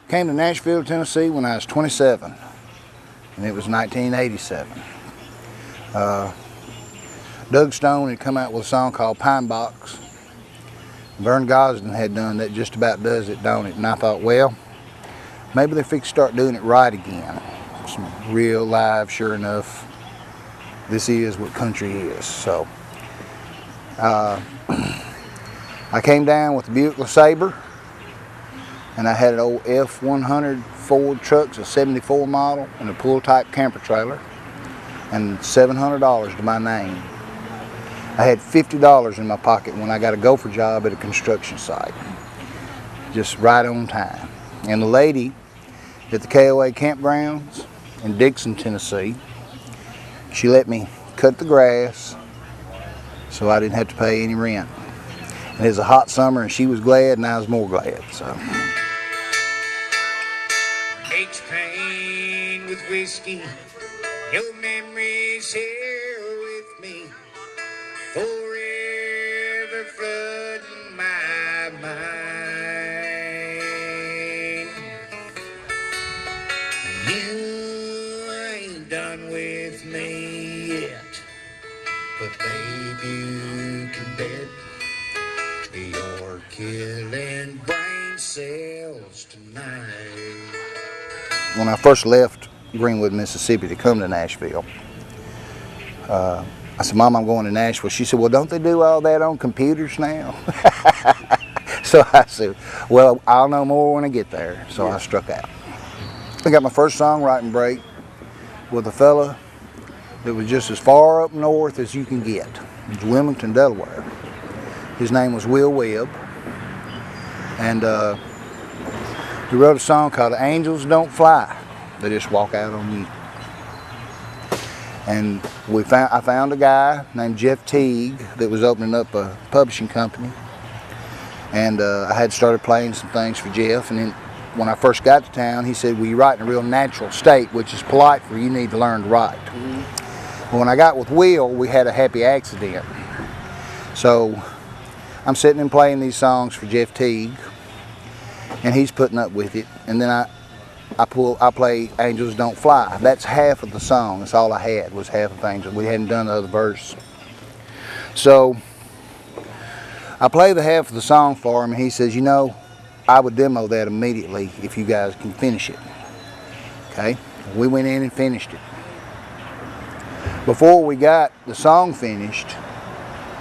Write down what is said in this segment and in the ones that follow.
Came to Nashville, Tennessee when I was 27, and it was 1987. Doug Stone had come out with a song called Pine Box. Vern Gosdin had done That Just About Does It, Don't It? And I thought, well, maybe they're fixing to start doing it right again. Some real live, sure enough, this is what country is. So I came down with the Buick LeSabre, and I had an old F-100 Ford truck, a 74 model, and a pull-type camper trailer, and $700 to my name. I had $50 in my pocket when I got a gopher job at a construction site. Just right on time. And the lady at the KOA campgrounds in Dixon, Tennessee, she let me cut the grass so I didn't have to pay any rent. And it was a hot summer, and she was glad, and I was more glad. So. Makes pain with whiskey, your memories here with me, forever flooding my mind. You ain't done with me yet, but baby, you can bet you're killing brain cells tonight. When I first left Greenwood, Mississippi to come to Nashville, I said, Mom, I'm going to Nashville. She said, well, don't they do all that on computers now? So I said, well, I'll know more when I get there. So I struck out. I got my first songwriting break with a fella that was just as far up north as you can get. It was Wilmington, Delaware. His name was Will Webb. And he wrote a song called Angels Don't Fly. They just walk out on you. And I found a guy named Jeff Teague that was opening up a publishing company. And I had started playing some things for Jeff. And then when I first got to town, he said, well, you write in a real natural state, which is polite for you need to learn to write. Well, when I got with Will, we had a happy accident. So I'm sitting and playing these songs for Jeff Teague, and he's putting up with it. And then I play Angels Don't Fly. That's half of the song. That's all I had was half of Angels. We hadn't done the other verse. So I play the half of the song for him, and he says, you know, I would demo that immediately if you guys can finish it. Okay? We went in and finished it. Before we got the song finished,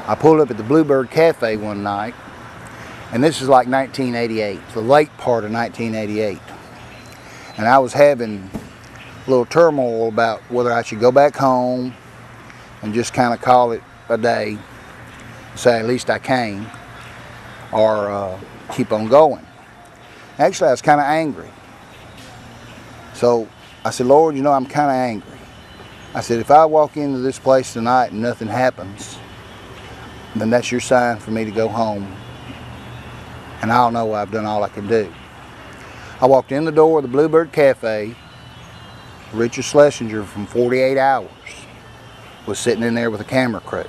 I pulled up at the Bluebird Cafe one night, and this is like 1988, the late part of 1988. And I was having a little turmoil about whether I should go back home and just kind of call it a day, say at least I came, or keep on going. Actually, I was kind of angry. So I said, Lord, you know, I'm kind of angry. I said, if I walk into this place tonight and nothing happens, then that's your sign for me to go home. And I'll know I've done all I can do. I walked in the door of the Bluebird Cafe. Richard Schlesinger from 48 Hours was sitting in there with a camera crew.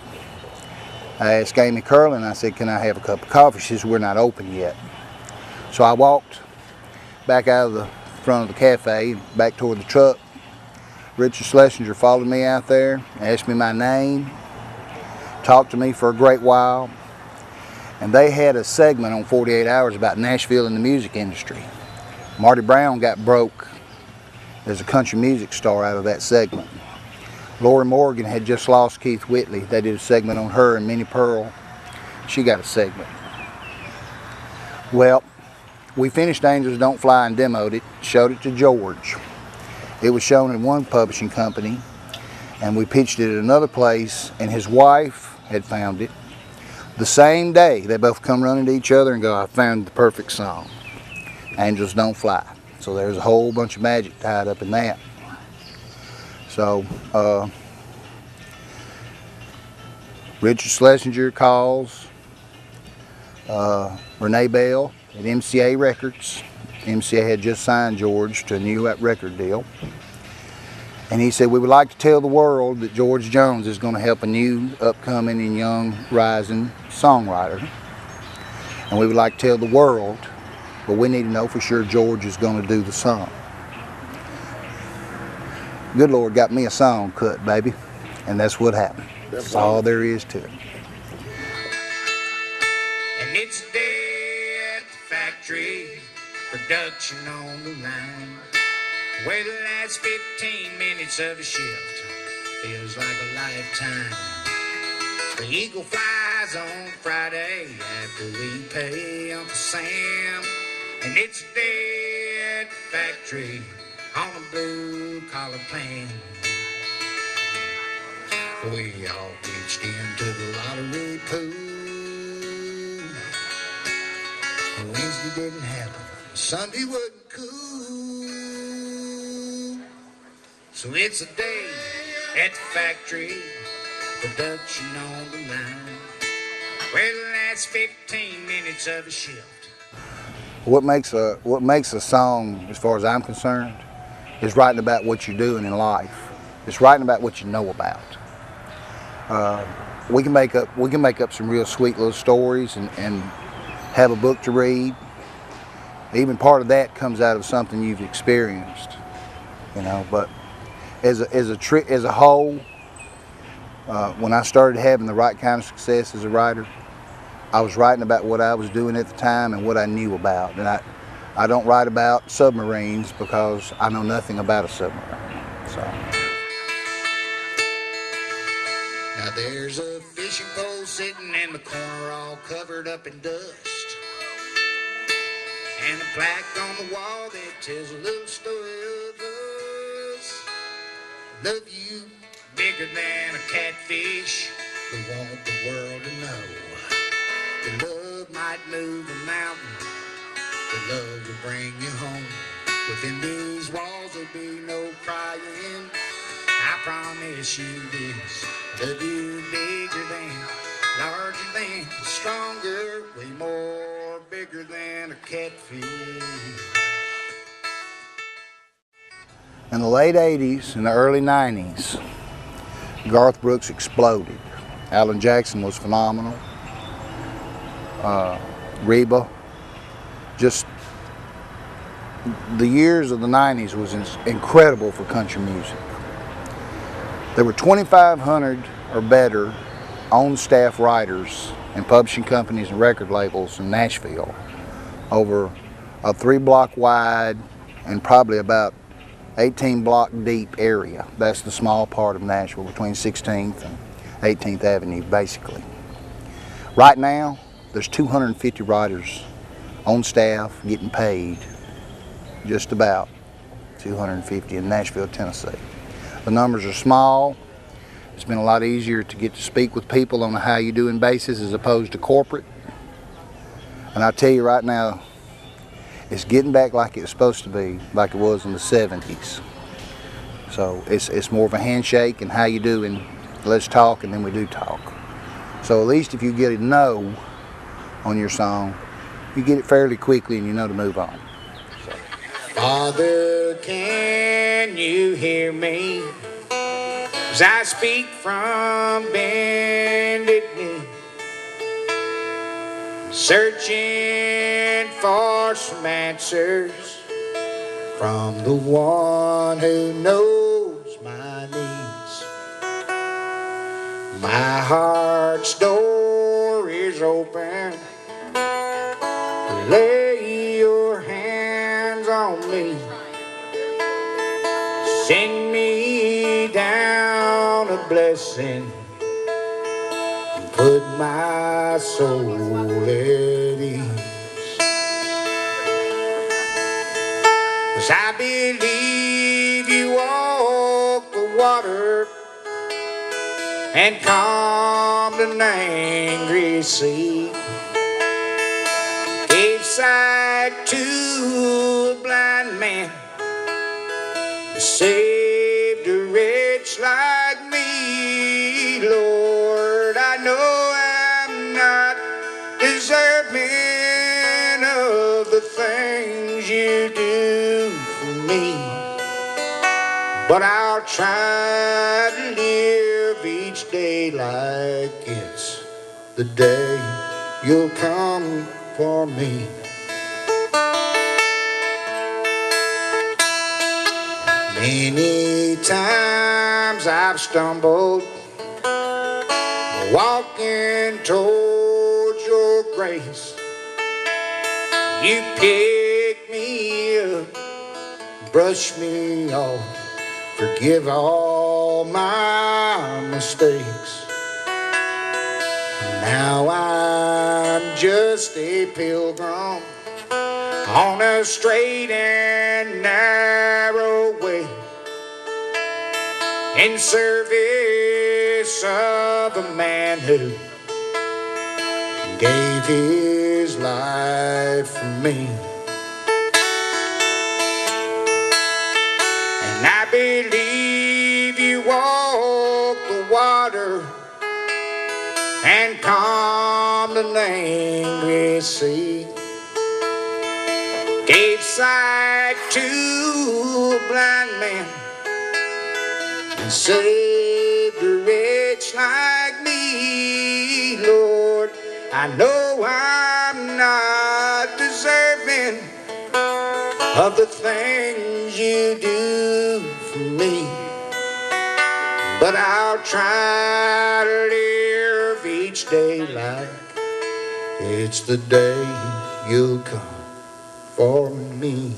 I asked Amy Curlin, I said, can I have a cup of coffee? She said, we're not open yet. So I walked back out of the front of the cafe, back toward the truck. Richard Schlesinger followed me out there, asked me my name, talked to me for a great while. And they had a segment on 48 Hours about Nashville and the music industry. Marty Brown got broke as a country music star out of that segment. Lori Morgan had just lost Keith Whitley. They did a segment on her, and Minnie Pearl, she got a segment. Well, we finished Angels Don't Fly and demoed it, showed it to George. It was shown in one publishing company, and we pitched it at another place, and his wife had found it. The same day, they both come running to each other and go, I found the perfect song, Angels Don't Fly. So there's a whole bunch of magic tied up in that. So Richard Schlesinger calls Renee Bell at MCA Records. MCA had just signed George to a new record deal. And he said, we would like to tell the world that George Jones is going to help a new upcoming and young rising songwriter. And we would like to tell the world but we need to know for sure George is going to do the song. Good Lord got me a song cut, baby, and that's what happened. That's all there is to it. And it's a day at the factory, production on the line, where the last 15 minutes of a shift feels like a lifetime. The eagle flies on Friday after we pay Uncle Sam. And it's a day at the factory on a blue-collar plan. We all pitched into the lottery pool. Wednesday didn't happen. Sunday wasn't cool. So it's a day at the factory, production on the line, where the last 15 minutes of a shift. What makes a song, as far as I'm concerned, is writing about what you're doing in life. It's writing about what you know about. We can make up some real sweet little stories and have a book to read. Even part of that comes out of something you've experienced, you know. But as a whole, when I started having the right kind of success as a writer, I was writing about what I was doing at the time and what I knew about. And I don't write about submarines because I know nothing about a submarine. So. Now there's a fishing pole sitting in the corner all covered up in dust, and a plaque on the wall that tells a little story of us. Love you bigger than a catfish, we want the world to know. The love might move a mountain, the love will bring you home. Within these walls there'll be no crying, I promise you this. Love you bigger than, larger than, stronger, way more bigger than a catfish. In the late 80s and the early 90s, Garth Brooks exploded. Alan Jackson was phenomenal. Reba. Just the years of the 90s was incredible for country music. There were 2,500 or better on-staff writers and publishing companies and record labels in Nashville, over a 3-block wide and probably about 18-block deep area. That's the small part of Nashville between 16th and 18th Avenue, basically. Right now, there's 250 writers on staff getting paid, just about 250 in Nashville, Tennessee. The numbers are small. It's been a lot easier to get to speak with people on a how you doing basis as opposed to corporate. And I tell you right now, it's getting back like it was supposed to be, like it was in the 70s. So it's more of a handshake and how you doing, let's talk, and then we do talk. So at least if you get a no on your song, you get it fairly quickly and you know to move on. So. Father, can you hear me as I speak from bended knee, searching for some answers from the one who knows my needs. My heart's door is open. Lay your hands on me. Send me down a blessing. Put my soul at ease. 'Cause I believe you walk the water and calmed an angry sea. Gave sight to a blind man, saved a wretch like me. Lord, I know I'm not deserving of the things you do for me, but I'll try to live each day like it's the day you'll come for me. Many times I've stumbled, walking towards your grace. You pick me up, brush me off, forgive all my mistakes. Now I'm just a pilgrim on a straight and narrow way, in service of a man who gave his life for me. And I believe you walked the water and calmed an angry sea, gave sight to a blind man, and saved a wretch like me. Lord, I know I'm not deserving of the things you do for me, but I'll try to live each day like it's the day you'll come for me.